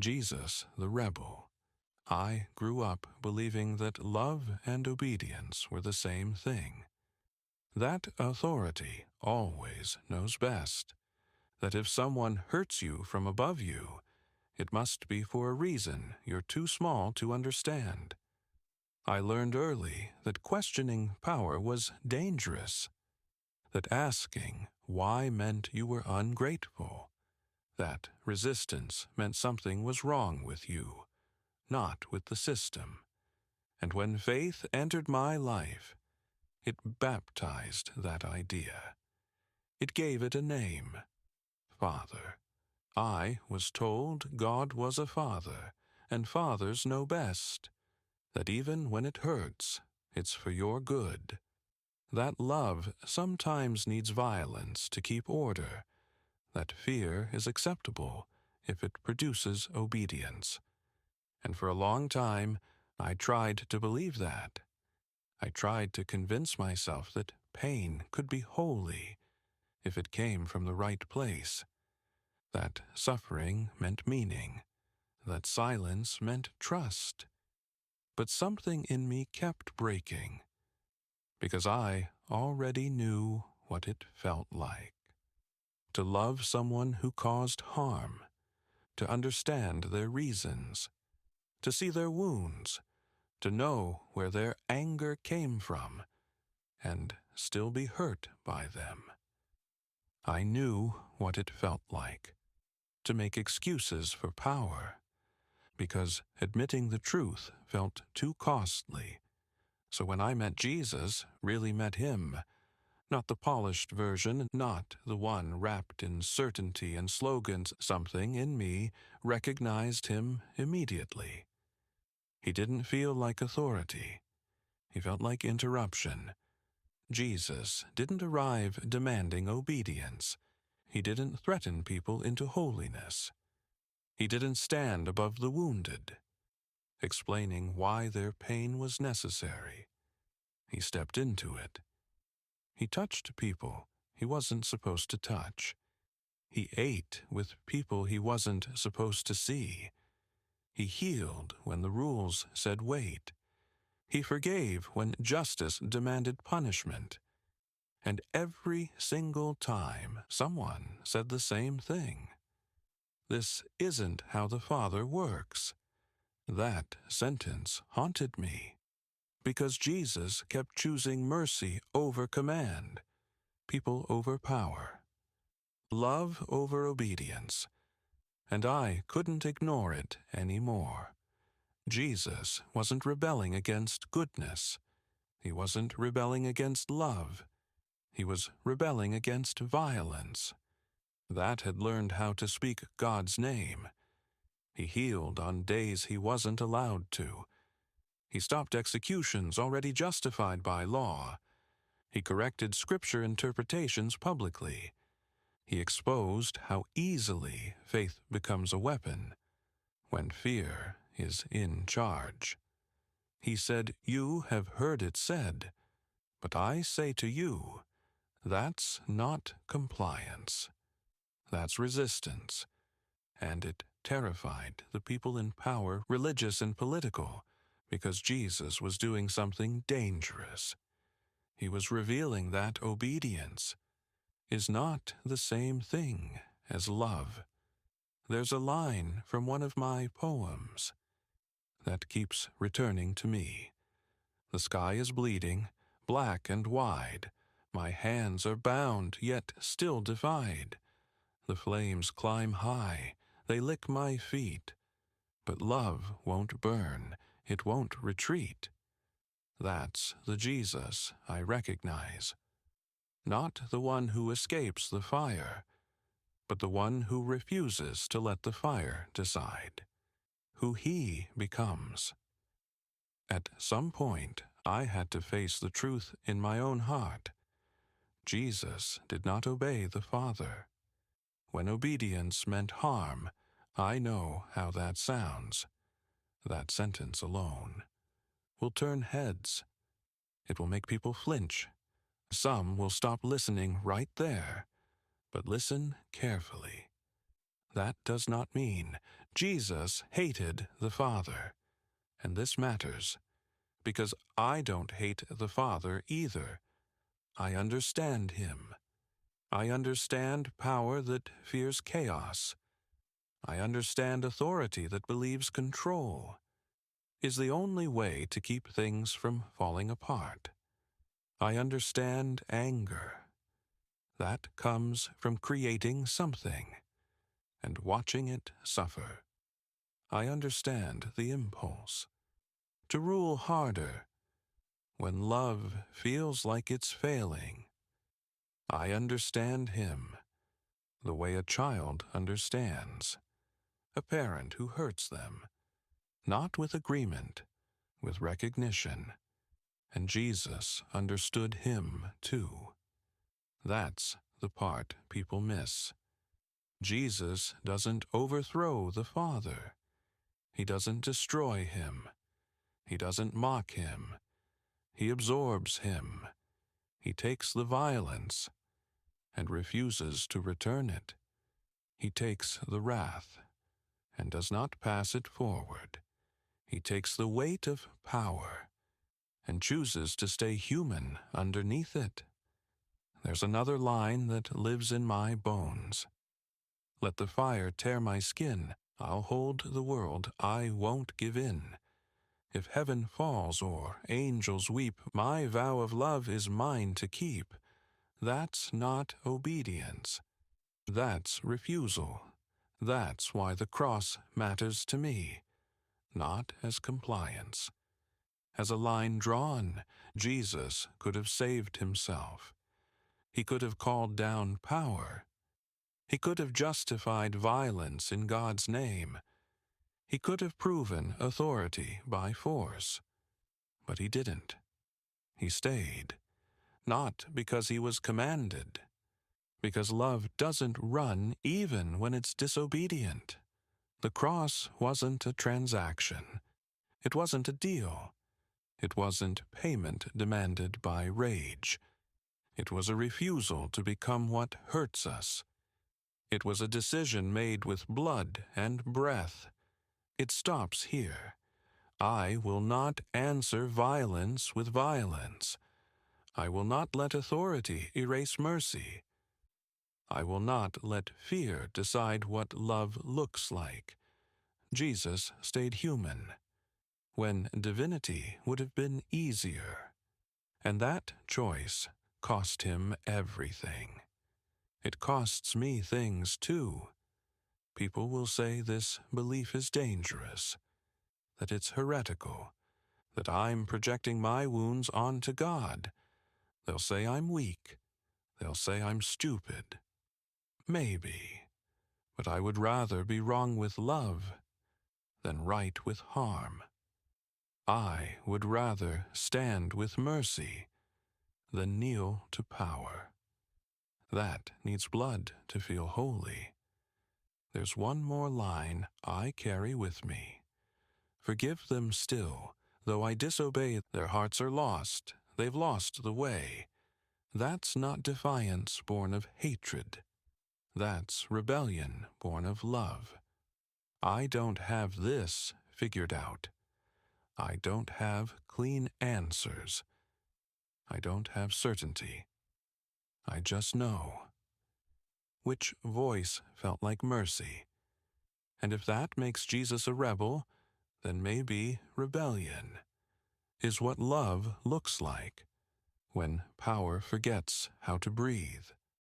Jesus the rebel. I grew up believing that love and obedience were the same thing. That authority always knows best. That if someone hurts you from above you, it must be for a reason you're too small to understand. I learned early that questioning power was dangerous, that asking why meant you were ungrateful, that resistance meant something was wrong with you, not with the system. And when faith entered my life, it baptized that idea. It gave it a name, Father. I was told God was a father, and fathers know best, that even when it hurts, it's for your good. That love sometimes needs violence to keep order, that fear is acceptable if it produces obedience. And for a long time, I tried to believe that. I tried to convince myself that pain could be holy if it came from the right place, that suffering meant meaning, that silence meant trust. But something in me kept breaking, because I already knew what it felt like. To love someone who caused harm, to understand their reasons, to see their wounds, to know where their anger came from, and still be hurt by them. I knew what it felt like to make excuses for power, because admitting the truth felt too costly. So when I met Jesus, really met him, not the polished version, not the one wrapped in certainty and slogans, something in me recognized him immediately. He didn't feel like authority. He felt like interruption. Jesus didn't arrive demanding obedience. He didn't threaten people into holiness. He didn't stand above the wounded, explaining why their pain was necessary. He stepped into it. He touched people he wasn't supposed to touch. He ate with people he wasn't supposed to see. He healed when the rules said wait. He forgave when justice demanded punishment. And every single time someone said the same thing. This isn't how the Father works. That sentence haunted me, because Jesus kept choosing mercy over command, people over power, love over obedience, and I couldn't ignore it anymore. Jesus wasn't rebelling against goodness. He wasn't rebelling against love. He was rebelling against violence. That had learned how to speak God's name. He healed on days he wasn't allowed to. He stopped executions already justified by law. He corrected scripture interpretations publicly. He exposed how easily faith becomes a weapon when fear is in charge. He said, "You have heard it said, but I say to you, that's not compliance. That's resistance." And it terrified the people in power, religious and political, because Jesus was doing something dangerous. He was revealing that obedience is not the same thing as love. There's a line from one of my poems that keeps returning to me. The sky is bleeding, black and wide. My hands are bound, yet still defied. The flames climb high, they lick my feet. But love won't burn, it won't retreat. That's the Jesus I recognize. Not the one who escapes the fire, but the one who refuses to let the fire decide who he becomes. At some point, I had to face the truth in my own heart. Jesus did not obey the Father. When obedience meant harm, I know how that sounds. That sentence alone will turn heads. It will make people flinch. Some will stop listening right there, but listen carefully. That does not mean Jesus hated the Father. And this matters, because I don't hate the Father either. I understand him. I understand power that fears chaos. I understand authority that believes control is the only way to keep things from falling apart. I understand anger. That comes from creating something and watching it suffer. I understand the impulse to rule harder when love feels like it's failing. I understand him the way a child understands a parent who hurts them, not with agreement, with recognition. And Jesus understood him too. That's the part people miss. Jesus doesn't overthrow the Father. He doesn't destroy him. He doesn't mock him. He absorbs him. He takes the violence and refuses to return it. He takes the wrath and does not pass it forward. He takes the weight of power and chooses to stay human underneath it. There's another line that lives in my bones. Let the fire tear my skin. I'll hold the world. I won't give in. If heaven falls or angels weep, my vow of love is mine to keep. That's not obedience. That's refusal. That's why the cross matters to me, not as compliance. As a line drawn, Jesus could have saved himself. He could have called down power. He could have justified violence in God's name. He could have proven authority by force. But he didn't. He stayed. Not because he was commanded, because love doesn't run even when it's disobedient. The cross wasn't a transaction. It wasn't a deal. It wasn't payment demanded by rage. It was a refusal to become what hurts us. It was a decision made with blood and breath. It stops here. I will not answer violence with violence. I will not let authority erase mercy. I will not let fear decide what love looks like. Jesus stayed human, when divinity would have been easier. And that choice cost him everything. It costs me things too. People will say this belief is dangerous, that it's heretical, that I'm projecting my wounds onto God. They'll say I'm weak. They'll say I'm stupid. Maybe, but I would rather be wrong with love than right with harm. I would rather stand with mercy than kneel to power. That needs blood to feel holy. There's one more line I carry with me. Forgive them still, though I disobey. Their hearts are lost. They've lost the way. That's not defiance born of hatred. That's rebellion born of love. I don't have this figured out. I don't have clean answers. I don't have certainty. I just know. Which voice felt like mercy? And if that makes Jesus a rebel, then maybe rebellion is what love looks like when power forgets how to breathe.